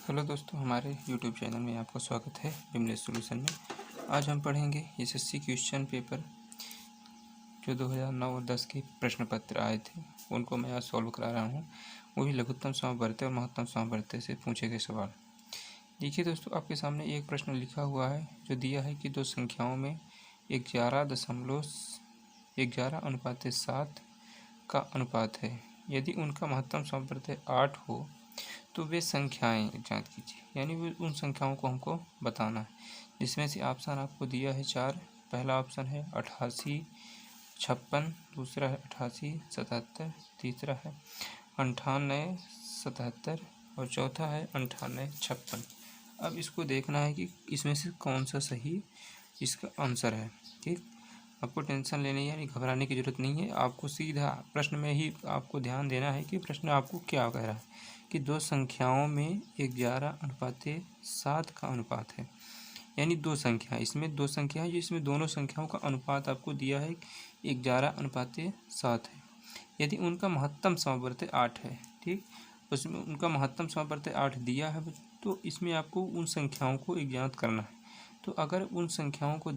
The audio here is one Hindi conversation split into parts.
हेलो दोस्तों, हमारे यूट्यूब चैनल में आपका स्वागत है बिमलेश सॉल्यूशन में। आज हम पढ़ेंगे एसएससी क्वेश्चन पेपर जो 2009 और 10 के प्रश्न पत्र आए थे, उनको मैं आज सॉल्व करा रहा हूँ। वो भी लघुत्तम समावर्ती और महत्तम समावर्ती से पूछे गए सवाल। देखिए दोस्तों, आपके सामने एक प्रश्न लिखा हुआ है जो दिया है कि दो संख्याओं में 11:7 का अनुपात है। यदि उनका महत्तम समावर्ती 8 हो तो वे संख्याएं ज्ञात कीजिए। यानी उन संख्याओं को हमको बताना है, जिसमें से ऑप्शन आपको दिया है 4। पहला ऑप्शन है 88, 56, दूसरा है 88, 77, तीसरा है 98, 77 और चौथा है 98, 56। अब इसको देखना है कि इसमें से कौन सा सही इसका आंसर है। ठीक, आपको टेंशन लेने यानी घबराने की ज़रूरत नहीं है। आपको सीधा प्रश्न में ही आपको ध्यान देना है कि प्रश्न आपको क्या कह रहा है कि दो संख्याओं में 11:7 का अनुपात है। यानी दो संख्या, इसमें दो संख्या है, जो इसमें दोनों संख्याओं का अनुपात आपको दिया है 11:7 है। यदि उनका महत्तम समावर्ती 8 है, ठीक, उसमें उनका महत्तम समावर्ती 8 दिया है, तो इसमें आपको उन संख्याओं को ज्ञात करना है। तो अगर उन संख्याओं को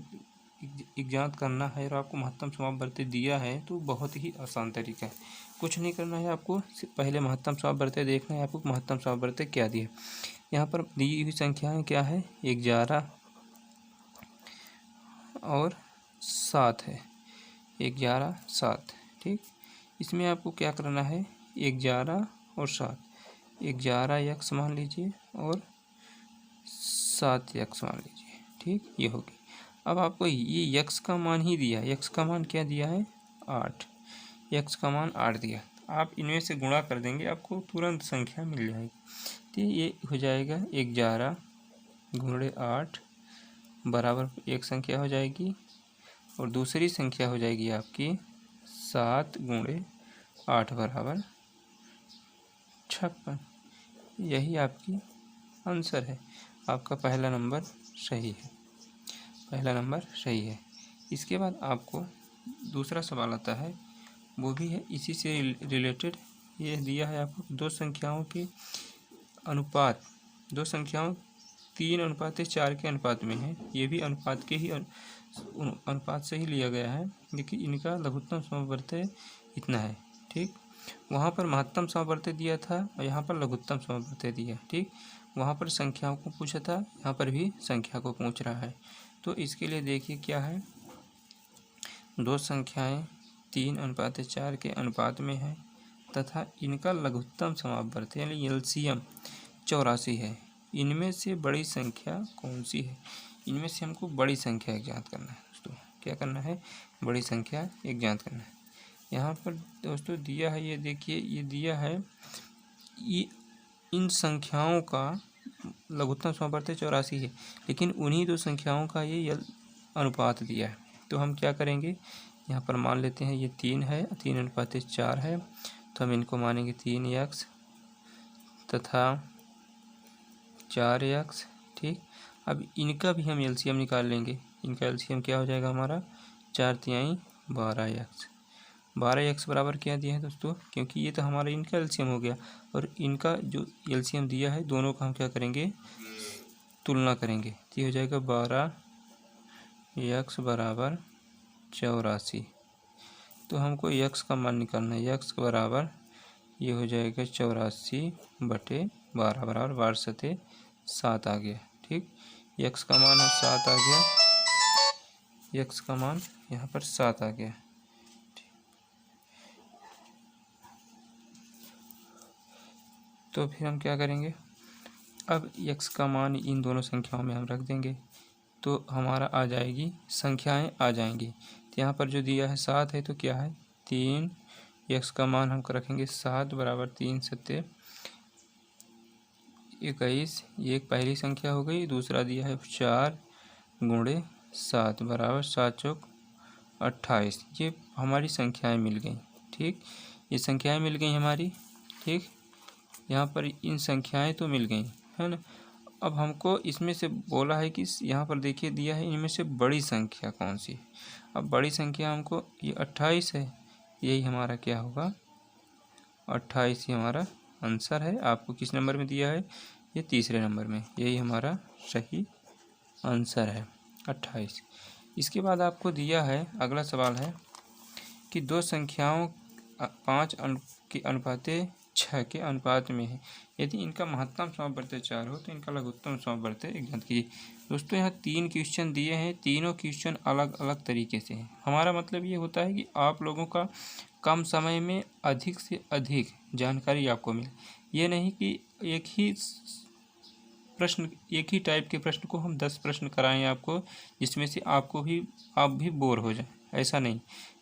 ज्ञात करना है और आपको महत्तम समावर्ती दिया है तो बहुत ही आसान तरीका है। कुछ नहीं करना है, आपको पहले महत्तम समावर्ती देखना है आपको महत्तम समावर्ती क्या दिया। यहाँ पर दी हुई संख्याएं क्या है, 11 और 7 है, 11, 7। ठीक, इसमें आपको क्या करना है, 11 और 7, 11 x मान लीजिए और 7 x मान लीजिए। ठीक, ये होगी। अब आपको ये x का मान ही दिया है, x का मान क्या दिया है, 8, x का मान 8 दिया। आप इनमें से गुणा कर देंगे, आपको तुरंत संख्या मिल जाएगी। तो ये हो जाएगा 11 × 8 बराबर एक संख्या हो जाएगी और दूसरी संख्या हो जाएगी आपकी 7 × 8 बराबर 56। यही आपकी आंसर है। आपका पहला नंबर सही है, पहला नंबर सही है। इसके बाद आपको दूसरा सवाल आता है, वो भी है इसी से रिलेटेड। ये दिया है आपको दो संख्याओं के अनुपात, दो संख्याओं 3:4 के अनुपात में है। ये भी अनुपात के ही अनुपात से ही लिया गया है, लेकिन इनका लघुत्तम समावर्ती इतना है। ठीक, वहाँ पर महत्तम समावर्ती दिया था और यहाँ पर लघुत्तम समावर्ती दिया। ठीक, वहाँ पर संख्याओं को पूछा था, यहाँ पर भी संख्या को पूछ रहा है। तो इसके लिए देखिए क्या है, दो संख्याएं 3:4 के अनुपात में है तथा इनका लघुत्तम समावर्ती यानी एलसीएम 84 है। इनमें से बड़ी संख्या कौन सी है, इनमें से हमको बड़ी संख्या ज्ञात करना है दोस्तों। क्या करना है, बड़ी संख्या ज्ञात करना है। यहाँ पर दोस्तों दिया है, ये देखिए, ये दिया है, ये इन संख्याओं का लघुत्तम समावर्ती 84 है, लेकिन उन्हीं दो संख्याओं का ये अनुपात दिया है। तो हम क्या करेंगे, यहाँ पर मान लेते हैं ये 3 है, 3:4 है, तो हम इनको मानेंगे 3x तथा 4x। ठीक, अब इनका भी हम एलसीएम निकाल लेंगे। इनका एलसीएम क्या हो जाएगा हमारा, 4×3 12x। 12x बराबर क्या दिया है दोस्तों, क्योंकि ये तो हमारा इनका एलसीएम हो गया और इनका जो एलसीएम दिया है दोनों का हम क्या करेंगे, तुलना करेंगे। तो ये हो जाएगा 12x बराबर 84। तो हमको x का मान निकालना है, x के बराबर ये हो जाएगा 84/12 बराबर 12×7 आ गया। ठीक, x का मान 7 आ गया, x का मान यहाँ पर 7 आ गया। तो फिर हम क्या करेंगे, अब x का मान इन दोनों संख्याओं में हम रख देंगे तो हमारा आ जाएगी, संख्याएं आ जाएंगी। तो यहाँ पर जो दिया है 7 है, तो क्या है 3, x का मान हम रखेंगे 7 बराबर 3×7 21। ये एक पहली संख्या हो गई। दूसरा दिया है 4×7 बराबर 7×4 28। ये हमारी संख्याएं मिल गई। ठीक, ये संख्याएं मिल गई हमारी। ठीक, यहाँ पर इन संख्याएं तो मिल गई है ना। अब हमको इसमें से बोला है कि यहाँ पर देखिए दिया है इनमें से बड़ी संख्या कौन सी है। अब बड़ी संख्या हमको ये 28 है, यही हमारा क्या होगा, 28 ही हमारा आंसर है। आपको किस नंबर में दिया है, ये तीसरे नंबर में। यही हमारा सही आंसर है 28। इसके बाद आपको दिया है, अगला सवाल है कि दो संख्याओं 5 के अनुपाते 6 के अनुपात में है, यदि इनका महत्तम समावर्त 4 हो तो इनका लघुत्तम समावर्त ज्ञात कीजिए। दोस्तों यहाँ 3 क्वेश्चन दिए हैं, तीनों क्वेश्चन अलग अलग तरीके से हैं। हमारा मतलब ये होता है कि आप लोगों का कम समय में अधिक से अधिक जानकारी आपको मिले। ये नहीं कि एक ही प्रश्न, एक ही टाइप के प्रश्न को हम 10 प्रश्न कराएं आपको, जिसमें से आप भी बोर हो जाए, ऐसा नहीं।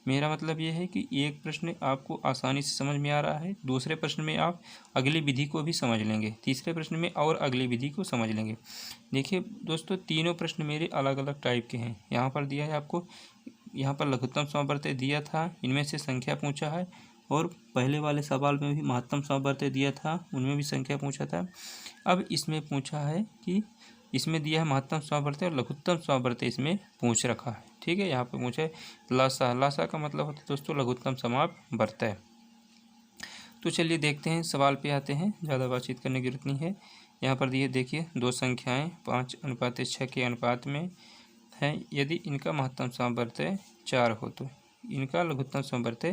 मेरा मतलब ये है कि एक प्रश्न आपको आसानी से समझ में आ रहा है, दूसरे प्रश्न में आप अगली विधि को भी समझ लेंगे, तीसरे प्रश्न में और अगली विधि को समझ लेंगे। देखिए दोस्तों, तीनों प्रश्न मेरे अलग अलग टाइप के हैं। यहाँ पर दिया है आपको, यहाँ पर लघुत्तम समावर्त दिया था, इनमें से संख्या पूछा है, और पहले वाले सवाल में भी महत्तम समावर्त दिया था, उनमें भी संख्या पूछा था। अब इसमें पूछा है कि इसमें दिया है महत्तम समावर्त और लघुत्तम समावर्त इसमें पूछ रखा है। ठीक है, यहाँ पे पूछा है लासा। लासा का मतलब होता है दोस्तों लघुत्तम समावर्त। तो चलिए देखते हैं, सवाल पे आते हैं, ज़्यादा बातचीत करने की जरूरत नहीं है। यहाँ पर दिए देखिए, दो संख्याएं 5:6 के अनुपात में हैं, यदि इनका महत्तम समावर्त 4 हो तो इनका लघुत्तम समावर्त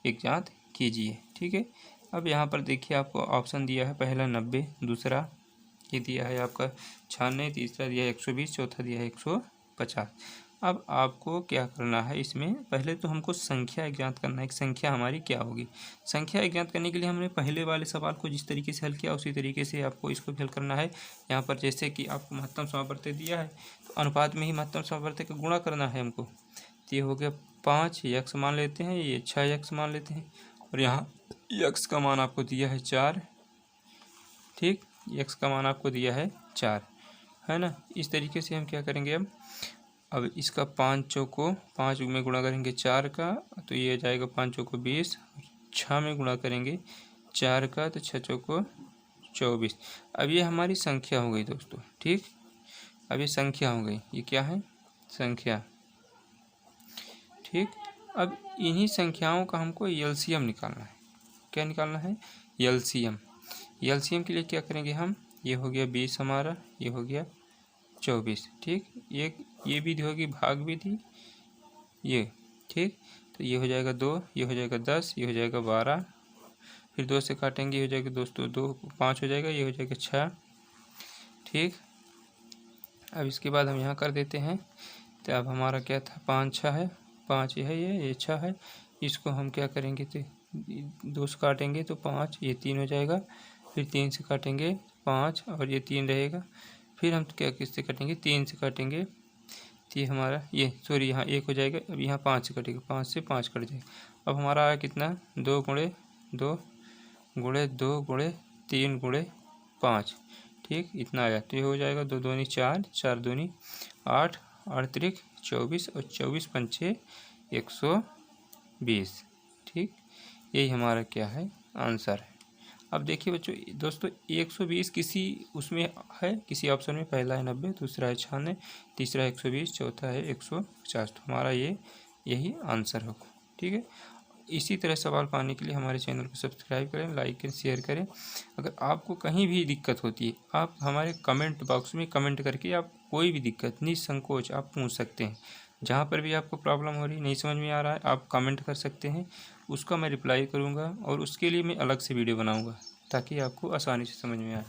ज्ञात कीजिए। ठीक है, अब यहाँ पर देखिए आपको ऑप्शन दिया है, पहला 90, दूसरा ये दिया है आपका 96, तीसरा दिया है 120, चौथा दिया है 150। अब आपको क्या करना है, इसमें पहले तो हमको संख्या ज्ञात करना है कि संख्या हमारी क्या होगी। संख्या ज्ञात करने के लिए हमने पहले वाले सवाल को जिस तरीके से हल किया उसी तरीके से आपको इसको भी हल करना है। यहाँ पर जैसे कि आपको महत्तम समावर्त दिया है तो अनुपात में ही महत्तम समावर्त का गुणा करना है हमको। तो ये हो गया 5 यक्स मान लेते हैं, ये 6 यक्स मान लेते हैं, और यहाँ यक्स का मान आपको दिया है 4। ठीक, यक्स का मान आपको दिया है 4, है ना। इस तरीके से हम क्या करेंगे, अब इसका 5 चौको 5 में गुणा करेंगे 4 का, तो ये जाएगा 5 चौको 20, 6 में गुणा करेंगे 4 का तो 6 चौको 24। अब ये हमारी संख्या हो गई दोस्तों। ठीक, अब ये संख्या हो गई, ये क्या है, संख्या। ठीक, अब इन्हीं संख्याओं का हमको एलसीएम निकालना है। क्या निकालना है, एलसीएम। एलसीएम के लिए क्या करेंगे हम, ये हो गया 20 हमारा, ये हो गया 24। ठीक, ये विधि होगी भाग विधि, ये। ठीक, तो ये हो जाएगा 2, ये हो जाएगा 10, ये हो जाएगा 12, फिर 2 से काटेंगे, ये हो जाएगा दोस्तों 2, 5 हो जाएगा, ये हो जाएगा 6। ठीक, अब इसके बाद हम यहाँ कर देते हैं, तो अब हमारा क्या था, 5 6 है, 5 है, ये 6 है, इसको हम क्या करेंगे, तो 2 से काटेंगे तो 5, ये 3 हो जाएगा, फिर 3 से काटेंगे 5 और ये 3 रहेगा, फिर हम क्या किससे काटेंगे, 3 से काटेंगे तो ये हमारा ये सॉरी यहाँ 1 हो जाएगा, अब यहाँ 5 से कटेगा, 5 से 5 कट जाएगा। अब हमारा आया कितना, 2 गुणे 2 गुणे 2 गुणे 3 गुणे 5। ठीक, इतना आया, तो ये हो जाएगा 2 दूनी 4, 4 दूनी 8, 8 त्रिक 24 और 24 पंचे 120। ठीक, यही हमारा क्या है, आंसर है। अब देखिए बच्चों दोस्तों, 120 किसी उसमें है, किसी ऑप्शन में, पहला है 90, दूसरा है 96, तीसरा है 120, चौथा है 150। तो हमारा यही आंसर होगा। ठीक है, इसी तरह सवाल पाने के लिए हमारे चैनल को सब्सक्राइब करें, लाइक करें, शेयर करें। अगर आपको कहीं भी दिक्कत होती है, आप हमारे कमेंट बॉक्स में कमेंट करके आप कोई भी दिक्कत निसंकोच आप पूछ सकते हैं। जहाँ पर भी आपको प्रॉब्लम हो रही, नहीं समझ में आ रहा है, आप कमेंट कर सकते हैं, उसका मैं रिप्लाई करूँगा, और उसके लिए मैं अलग से वीडियो बनाऊँगा ताकि आपको आसानी से समझ में आए।